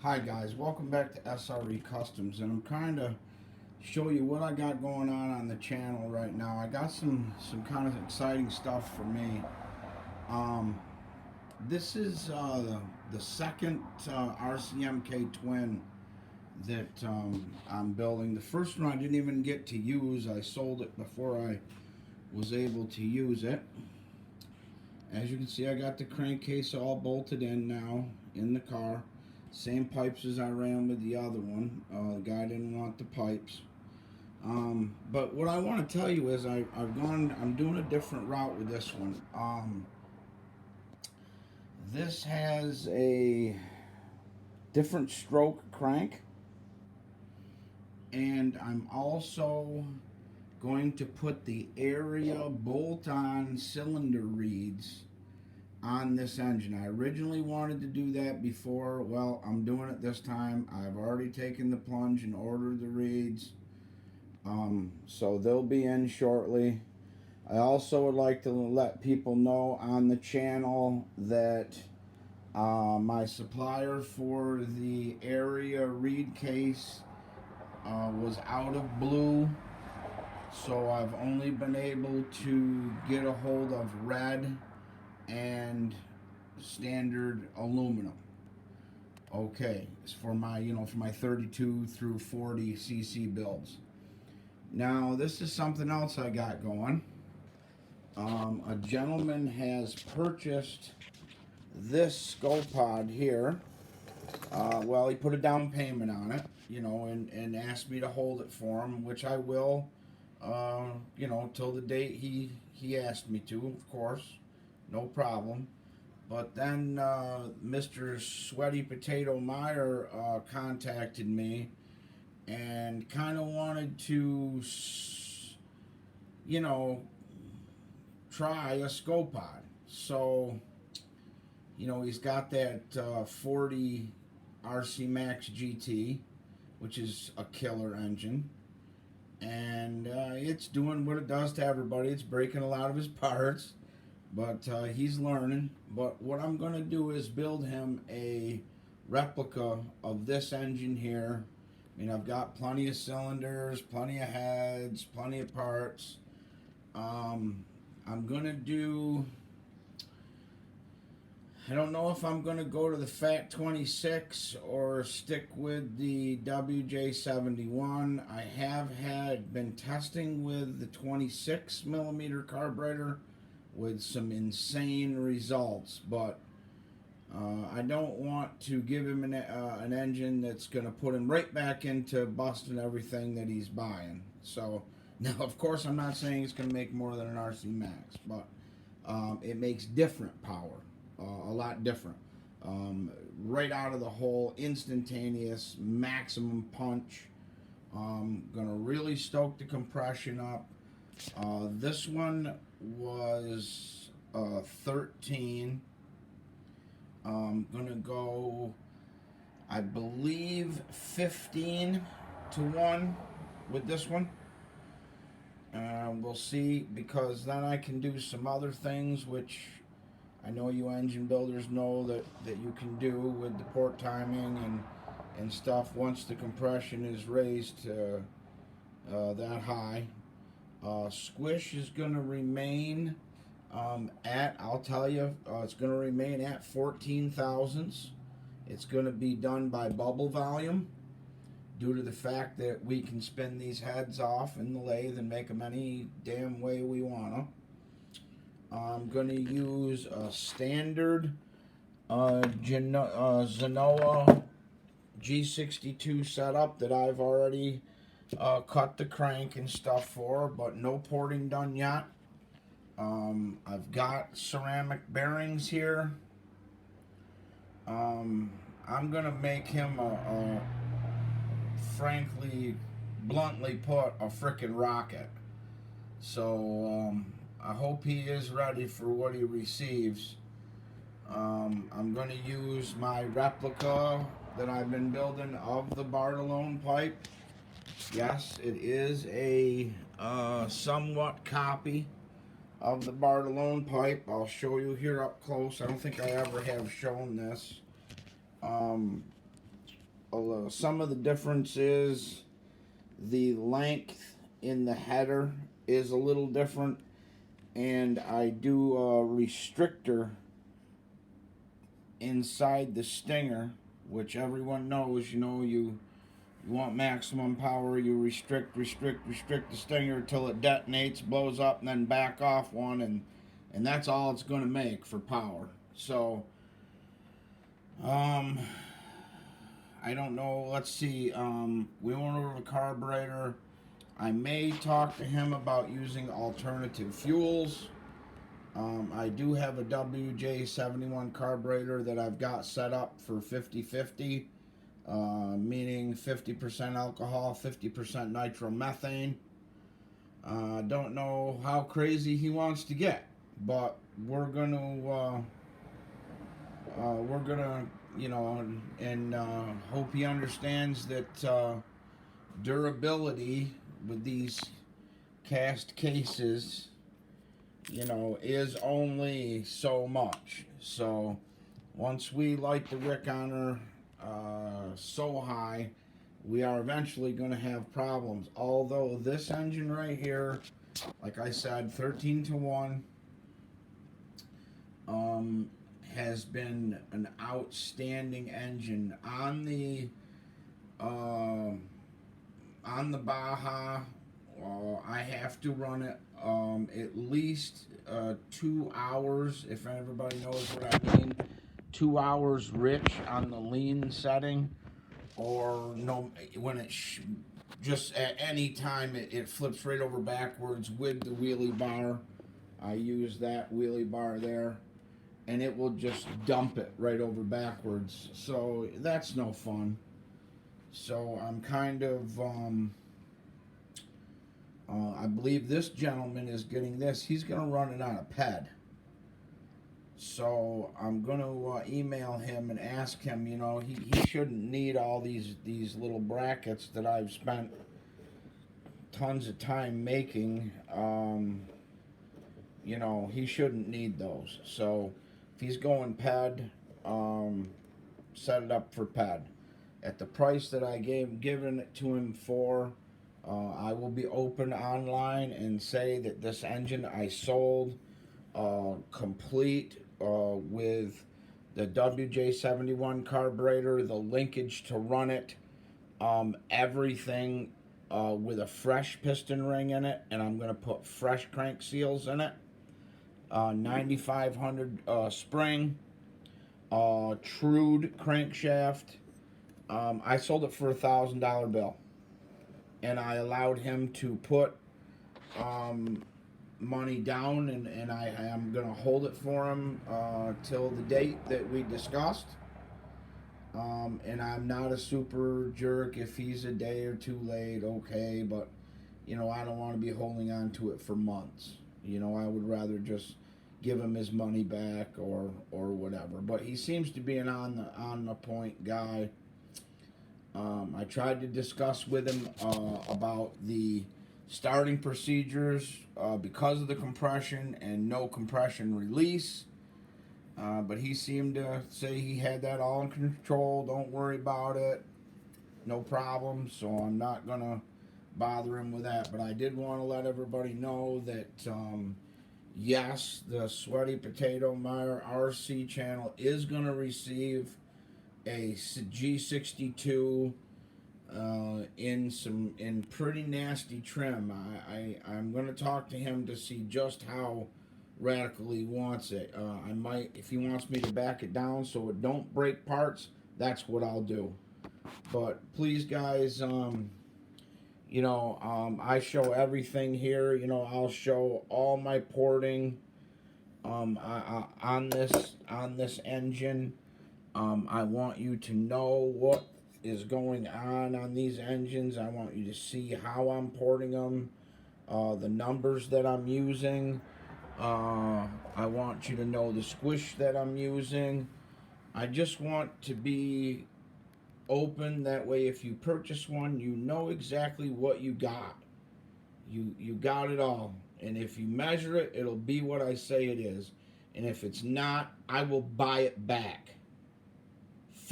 Hi guys, welcome back to SRE Customs, and I'm kind of show you what I got going on the channel right now. I got some kind of exciting stuff for me. Um, this is the second Rcmk twin that I'm building. The first one I didn't even get to use. I sold it before I was able to use it. As you can see, I got the crankcase all bolted in now in the car. Same pipes as I ran with the other one. The guy didn't want the pipes. But what I want to tell you is I'm doing a different route with this one. This has a different stroke crank, and I'm also going to put the area bolt-on cylinder reeds on this engine. I originally wanted to do that before. Well, I'm doing it this time. I've already taken the plunge and ordered the reeds, so they'll be in shortly. I also would like to let people know on the channel that my supplier for the area reed case was out of blue, so I've only been able to get a hold of red and standard aluminum. Okay, it's for my for my 32 through 40 cc builds. Now this is something else I got going. A gentleman has purchased this skopod here. Well, he put a down payment on it, and asked me to hold it for him, which I will, till the date he asked me to, of course, no problem. But then Mr. Sweaty Potato Meyer contacted me and kind of wanted to, try a skopod. So, he's got that 40 RC Max GT, which is a killer engine. And it's doing what it does to everybody. It's breaking a lot of his parts, but he's learning. But what I'm going to do is build him a replica of this engine here. I mean, I've got plenty of cylinders, plenty of heads, plenty of parts. I'm going to do... I don't know if I'm going to go to the Fat 26 or stick with the WJ71. I have been testing with the 26 millimeter carburetor with some insane results, but I don't want to give him an engine that's going to put him right back into busting everything that he's buying. So now, of course, I'm not saying it's going to make more than an RC Max, but it makes different power. A lot different. Right out of the hole, instantaneous, maximum punch. Gonna really stoke the compression up. This one was 13. Gonna go, I believe, 15 to 1 with this one. We'll see, because then I can do some other things which I know you engine builders know that you can do with the port timing and stuff once the compression is raised to that high. Squish is going to remain I'll tell you, it's going to remain at 14 thousandths. It's going to be done by bubble volume due to the fact that we can spin these heads off in the lathe and make them any damn way we want to. I'm going to use a standard Genoa G62 setup that I've already cut the crank and stuff for, but no porting done yet. I've got ceramic bearings here. I'm going to make him frankly, bluntly put, a frickin' rocket. So, I hope he is ready for what he receives. I'm going to use my replica that I've been building of the Bartolone pipe. Yes, it is a somewhat copy of the Bartolone pipe. I'll show you here up close. I don't think I ever have shown this. some of the difference is the length in the header is a little different, and I do a restrictor inside the stinger, which everyone knows. You want maximum power, you restrict the stinger until it detonates, blows up, and then back off one, and that's all it's going to make for power. So I don't know. Let's see. We went over the carburetor. I may talk to him about using alternative fuels. I do have a WJ71 carburetor that I've got set up for 50-50, meaning 50% alcohol, 50% nitromethane. Don't know how crazy he wants to get, but we're gonna hope he understands that durability with these cast cases, is only so much. So once we light the wick on her so high, we are eventually going to have problems. Although this engine right here, like I said, 13-to-1, has been an outstanding engine on the Baja. I have to run it at least 2 hours, if everybody knows what I mean. 2 hours rich on the lean setting, or no, when it just at any time it flips right over backwards with the wheelie bar. I use that wheelie bar there, and it will just dump it right over backwards. So that's no fun. So I'm kind of I believe this gentleman is getting this. He's going to run it on a ped. So I'm going to email him and ask him, he shouldn't need all these little brackets that I've spent tons of time making. He shouldn't need those. So if he's going ped, set it up for ped. At the price that I given it to him for, I will be open online and say that this engine I sold complete with the WJ71 carburetor, the linkage to run it, everything with a fresh piston ring in it, and I'm going to put fresh crank seals in it, 9500 spring, trued crankshaft. I sold it for $1,000 bill, and I allowed him to put money down, and I am going to hold it for him till the date that we discussed. And I'm not a super jerk if he's a day or two late, okay, but I don't want to be holding on to it for months. I would rather just give him his money back or whatever. But he seems to be an on the point guy. I tried to discuss with him about the starting procedures because of the compression and no compression release. But he seemed to say he had that all in control. Don't worry about it. No problem. So I'm not going to bother him with that. But I did want to let everybody know that, yes, the Sweaty Potato Meyer RC channel is going to receive a G62 in pretty nasty trim. I'm going to talk to him to see just how radical he wants it. I might, if he wants me to back it down so it don't break parts, that's what I'll do. But please, guys, I show everything here. I'll show all my porting on this engine. I want you to know what is going on these engines. I want you to see how I'm porting them, the numbers that I'm using. I want you to know the squish that I'm using. I just want to be open. That way, if you purchase one, you know exactly what you got. You got it all. And if you measure it, it'll be what I say it is. And if it's not, I will buy it back.